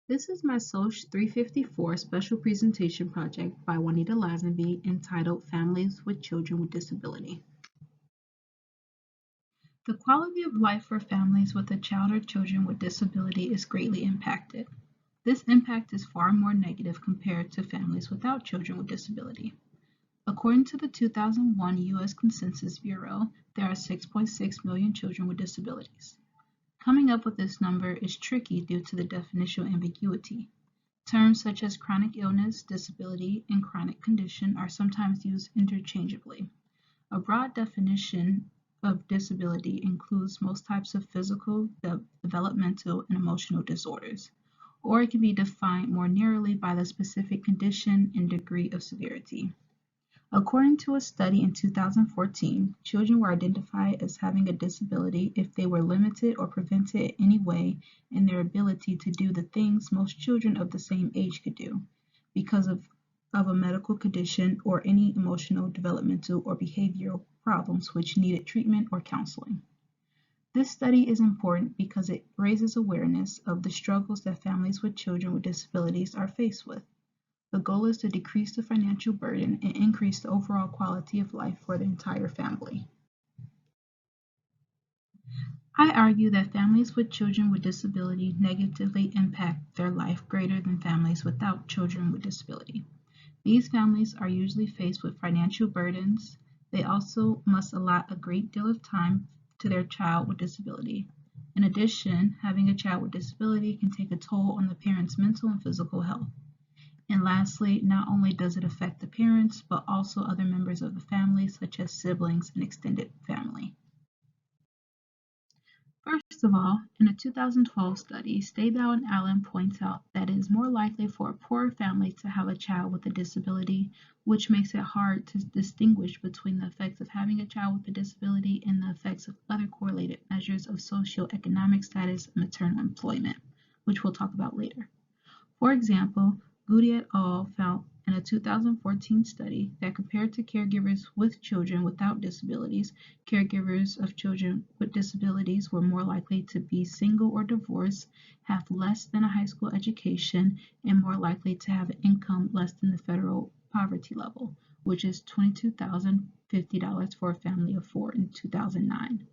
This is my Soc 354 special presentation project by Juanita Lazenby entitled Families with Children with Disability. The quality of life for families with a child or children with disability is greatly impacted. This impact is far more negative compared to families without children with disability. According to the 2001 U.S. Census Bureau, there are 6.6 million children with disabilities. Coming up with this number is tricky due to the definitional ambiguity. Terms such as chronic illness, disability, and chronic condition are sometimes used interchangeably. A broad definition of disability includes most types of physical, developmental, and emotional disorders, or it can be defined more narrowly by the specific condition and degree of severity. According to a study in 2014, children were identified as having a disability if they were limited or prevented in any way in their ability to do the things most children of the same age could do because of a medical condition or any emotional, developmental, or behavioral problems which needed treatment or counseling. This study is important because it raises awareness of the struggles that families with children with disabilities are faced with. The goal is to decrease the financial burden and increase the overall quality of life for the entire family. I argue that families with children with disability negatively impact their life greater than families without children with disability. These families are usually faced with financial burdens. They also must allot a great deal of time to their child with disability. In addition, having a child with disability can take a toll on the parent's mental and physical health. And lastly, not only does it affect the parents, but also other members of the family, such as siblings and extended family. First of all, in a 2012 study, Stabile and Allen points out that it is more likely for a poor family to have a child with a disability, which makes it hard to distinguish between the effects of having a child with a disability and the effects of other correlated measures of socioeconomic status and maternal employment, which we'll talk about later. For example, Goody et al. Found in a 2014 study that compared to caregivers with children without disabilities, caregivers of children with disabilities were more likely to be single or divorced, have less than a high school education, and more likely to have an income less than the federal poverty level, which is $22,050 for a family of 4 in 2009.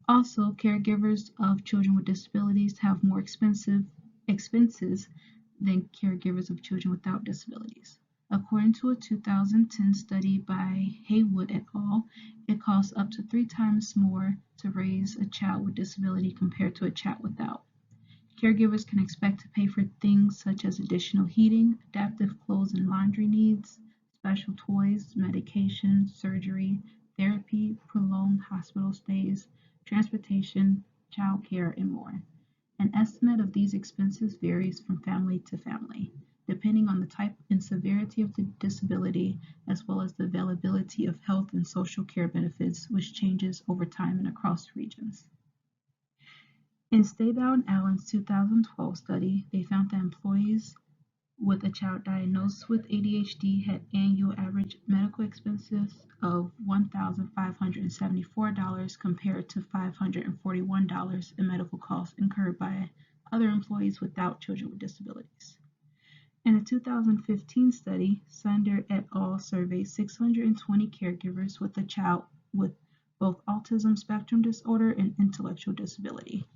Also, caregivers of children with disabilities have more expenses than caregivers of children without disabilities. According to a 2010 study by Haywood et al., it costs up to 3 times more to raise a child with disability compared to a child without. Caregivers can expect to pay for things such as additional heating, adaptive clothes and laundry needs, special toys, medication, surgery, therapy, prolonged hospital stays, transportation, child care, and more. An estimate of these expenses varies from family to family, depending on the type and severity of the disability, as well as the availability of health and social care benefits, which changes over time and across regions. In Stabile and Allen's 2012 study, they found that employees with a child diagnosed with ADHD had annual average medical expenses of $1,574 compared to $541 in medical costs incurred by other employees without children with disabilities. In a 2015 study, Sander et al. Surveyed 620 caregivers with a child with both autism spectrum disorder and intellectual disability.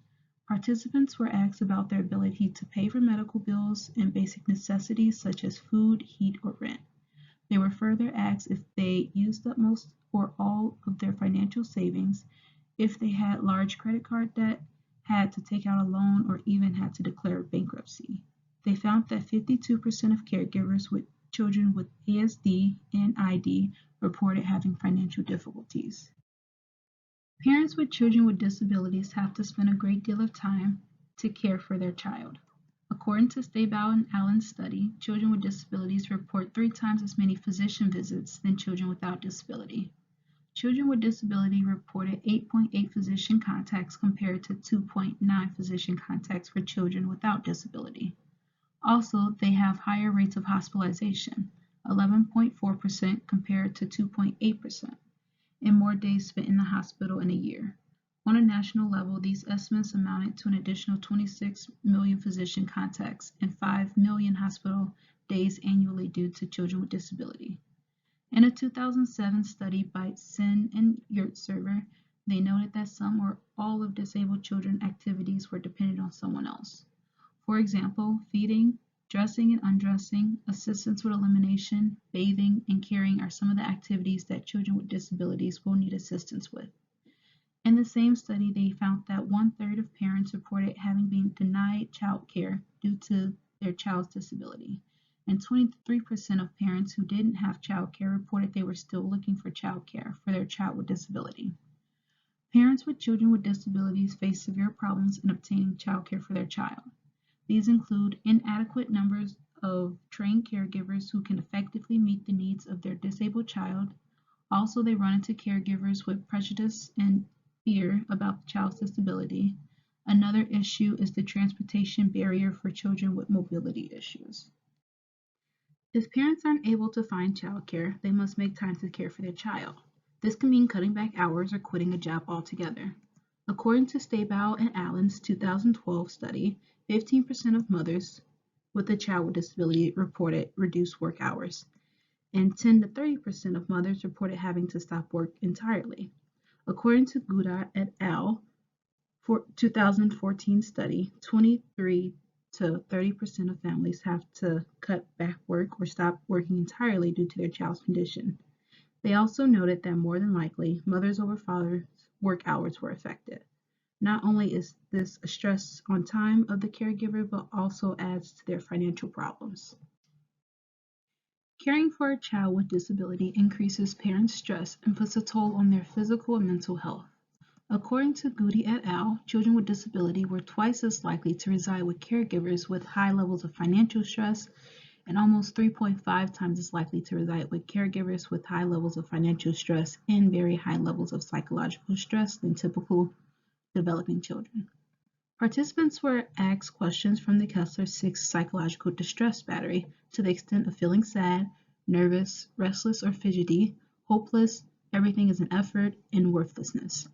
Participants were asked about their ability to pay for medical bills and basic necessities such as food, heat, or rent. They were further asked if they used up most or all of their financial savings, if they had large credit card debt, had to take out a loan, or even had to declare bankruptcy. They found that 52% of caregivers with children with ASD and ID reported having financial difficulties. Parents with children with disabilities have to spend a great deal of time to care for their child. According to Stabile and Allen's study, children with disabilities report 3 times as many physician visits than children without disability. Children with disability reported 8.8 physician contacts compared to 2.9 physician contacts for children without disability. Also, they have higher rates of hospitalization, 11.4% compared to 2.8%. And more days spent in the hospital in a year. On a national level, these estimates amounted to an additional 26 million physician contacts and 5 million hospital days annually due to children with disability. In a 2007 study by Sen and Yurtsever, they noted that some or all of disabled children activities were dependent on someone else. For example, feeding, dressing and undressing, assistance with elimination, bathing, and caring are some of the activities that children with disabilities will need assistance with. In the same study, they found that 1/3 of parents reported having been denied child care due to their child's disability, and 23% of parents who didn't have child care reported they were still looking for child care for their child with disability. Parents with children with disabilities face severe problems in obtaining child care for their child. These include inadequate numbers of trained caregivers who can effectively meet the needs of their disabled child. Also, they run into caregivers with prejudice and fear about the child's disability. Another issue is the transportation barrier for children with mobility issues. If parents aren't able to find childcare, they must make time to care for their child. This can mean cutting back hours or quitting a job altogether. According to Stabile and Allen's 2012 study, 15% of mothers with a child with disability reported reduced work hours, and 10 to 30% of mothers reported having to stop work entirely. According to Gouda et al. 2014 study, 23 to 30% of families have to cut back work or stop working entirely due to their child's condition. They also noted that more than likely, mothers over fathers' work hours were affected. Not only is this a stress on time of the caregiver, but also adds to their financial problems. Caring for a child with disability increases parents' stress and puts a toll on their physical and mental health. According to Goody et al., children with disability were twice as likely to reside with caregivers with high levels of financial stress and almost 3.5 times as likely to reside with caregivers with high levels of financial stress and very high levels of psychological stress than typical developing children. Participants were asked questions from the Kessler-6 psychological distress battery to the extent of feeling sad, nervous, restless or fidgety, hopeless, everything is an effort, and worthlessness.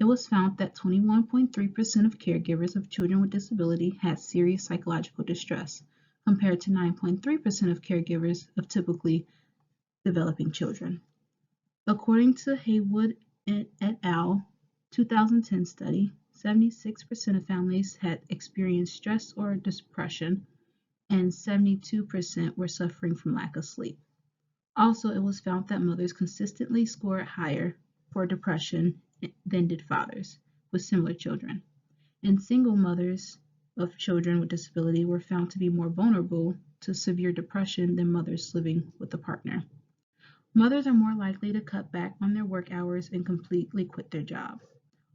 It was found that 21.3% of caregivers of children with disability had serious psychological distress, compared to 9.3% of caregivers of typically developing children. According to Haywood et al. 2010 study, 76% of families had experienced stress or depression, and 72% were suffering from lack of sleep. Also, it was found that mothers consistently scored higher for depression than did fathers with similar children. And single mothers of children with disability were found to be more vulnerable to severe depression than mothers living with a partner. Mothers are more likely to cut back on their work hours and completely quit their job.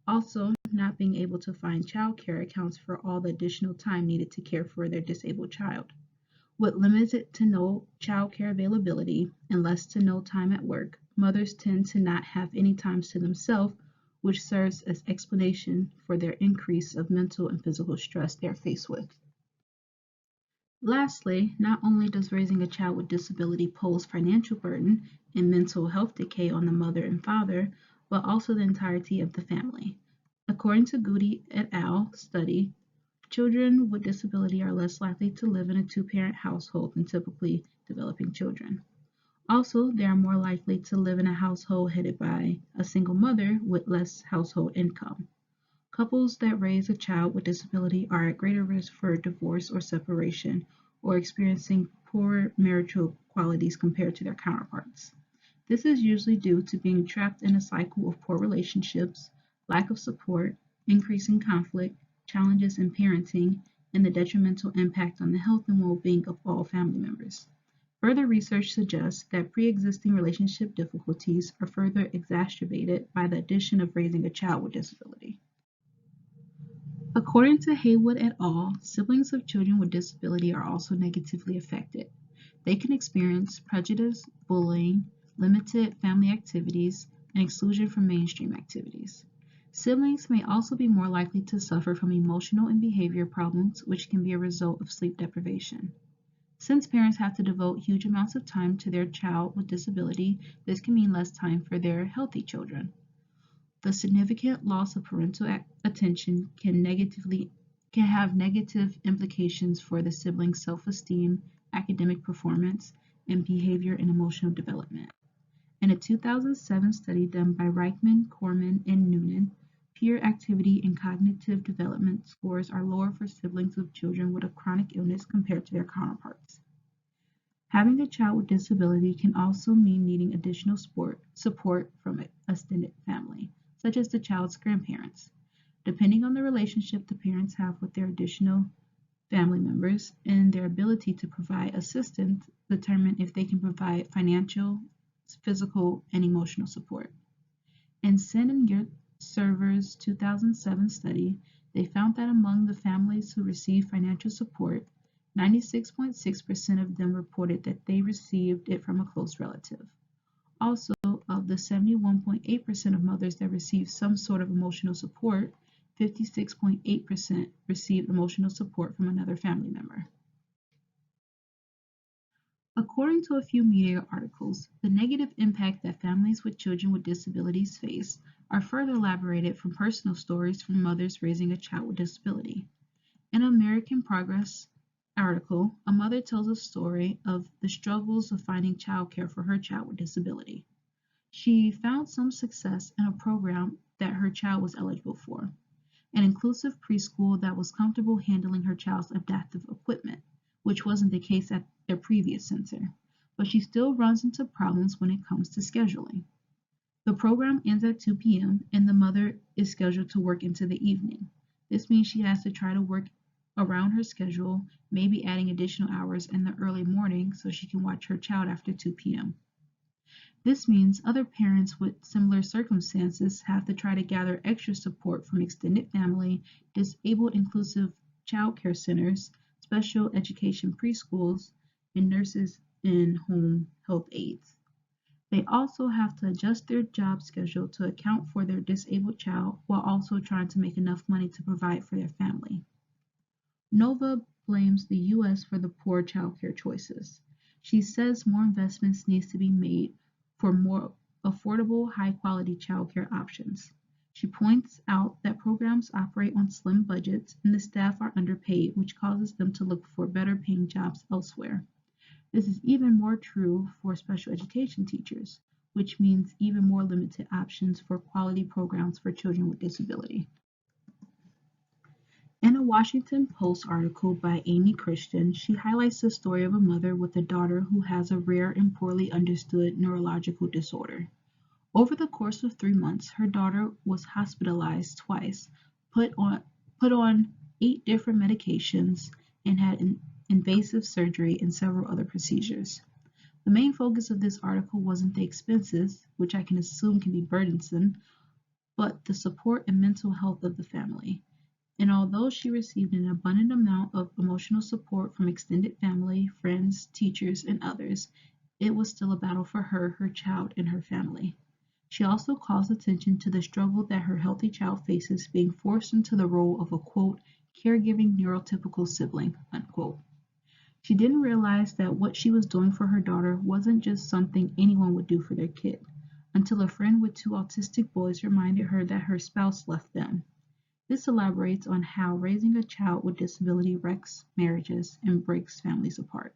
Also, not being able to find childcare accounts for all the additional time needed to care for their disabled child. With limited to no childcare availability and less to no time at work, mothers tend to not have any time to themselves, which serves as explanation for their increase of mental and physical stress they are faced with. Lastly, not only does raising a child with disability pose financial burden and mental health decay on the mother and father, but also the entirety of the family. According to Goody et al. Study, children with disability are less likely to live in a two-parent household than typically developing children. Also, they are more likely to live in a household headed by a single mother with less household income. Couples that raise a child with disability are at greater risk for divorce or separation, or experiencing poorer marital qualities compared to their counterparts. This is usually due to being trapped in a cycle of poor relationships, lack of support, increasing conflict, challenges in parenting, and the detrimental impact on the health and well-being of all family members. Further research suggests that pre-existing relationship difficulties are further exacerbated by the addition of raising a child with disability. According to Haywood et al., siblings of children with disability are also negatively affected. They can experience prejudice, bullying, limited family activities, and exclusion from mainstream activities. Siblings may also be more likely to suffer from emotional and behavior problems, which can be a result of sleep deprivation. Since parents have to devote huge amounts of time to their child with disability, this can mean less time for their healthy children. The significant loss of parental attention can have negative implications for the siblings' self-esteem, academic performance, and behavior and emotional development. In a 2007 study done by Reichman, Corman, and Noonan, peer activity and cognitive development scores are lower for siblings with children with a chronic illness compared to their counterparts. Having a child with disability can also mean needing additional support from an extended family, such as the child's grandparents. Depending on the relationship the parents have with their additional family members and their ability to provide assistance, determine if they can provide financial, physical, and emotional support. In Sen and Yurtsever's 2007 study, they found that among the families who received financial support, 96.6% of them reported that they received it from a close relative. Also, of the 71.8% of mothers that received some sort of emotional support, 56.8% received emotional support from another family member. According to a few media articles, the negative impact that families with children with disabilities face are further elaborated from personal stories from mothers raising a child with disability. In an American Progress article, a mother tells a story of the struggles of finding childcare for her child with disability. She found some success in a program that her child was eligible for, an inclusive preschool that was comfortable handling her child's adaptive equipment, which wasn't the case at their previous center, but she still runs into problems when it comes to scheduling. The program ends at 2 p.m. and the mother is scheduled to work into the evening. This means she has to try to work around her schedule, maybe adding additional hours in the early morning so she can watch her child after 2 p.m. This means other parents with similar circumstances have to try to gather extra support from extended family, disabled inclusive child care centers, special education preschools, and nurses and home health aides. They also have to adjust their job schedule to account for their disabled child while also trying to make enough money to provide for their family. Nova blames the U.S. for the poor child care choices. She says more investments needs to be made for more affordable, high-quality child care options. She points out that programs operate on slim budgets and the staff are underpaid, which causes them to look for better-paying jobs elsewhere. This is even more true for special education teachers, which means even more limited options for quality programs for children with disability. In a Washington Post article by Amy Christian, she highlights the story of a mother with a daughter who has a rare and poorly understood neurological disorder. Over the course of 3 months, her daughter was hospitalized twice, put on 8 different medications, and had an invasive surgery and several other procedures. The main focus of this article wasn't the expenses, which I can assume can be burdensome, but the support and mental health of the family. And although she received an abundant amount of emotional support from extended family, friends, teachers, and others, it was still a battle for her, her child, and her family. She also calls attention to the struggle that her healthy child faces being forced into the role of a, quote, caregiving neurotypical sibling, unquote. She didn't realize that what she was doing for her daughter wasn't just something anyone would do for their kid, until a friend with 2 autistic boys reminded her that her spouse left them. This elaborates on how raising a child with disability wrecks marriages and breaks families apart.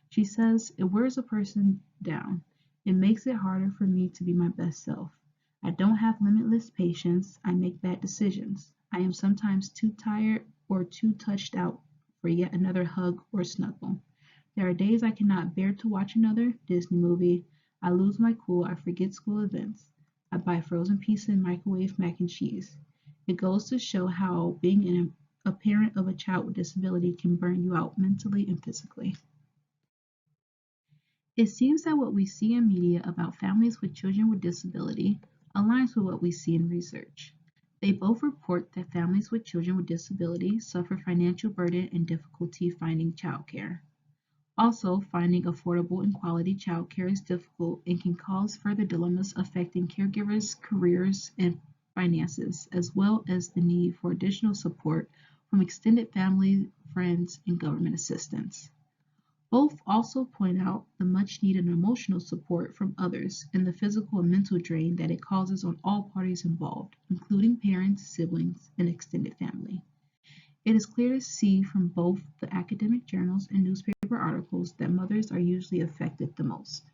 She says, it wears a person down. It makes it harder for me to be my best self. I don't have limitless patience. I make bad decisions. I am sometimes too tired or too touched out for yet another hug or snuggle. There are days I cannot bear to watch another Disney movie. I lose my cool. I forget school events. I buy frozen pizza and microwave mac and cheese. It goes to show how being a parent of a child with disability can burn you out mentally and physically. It seems that what we see in media about families with children with disability aligns with what we see in research. They both report that families with children with disability suffer financial burden and difficulty finding childcare. Also, finding affordable and quality childcare is difficult and can cause further dilemmas affecting caregivers' careers and finances, as well as the need for additional support from extended family, friends, and government assistance. Both also point out the much needed emotional support from others and the physical and mental drain that it causes on all parties involved, including parents, siblings, and extended family. It is clear to see from both the academic journals and newspaper articles that mothers are usually affected the most.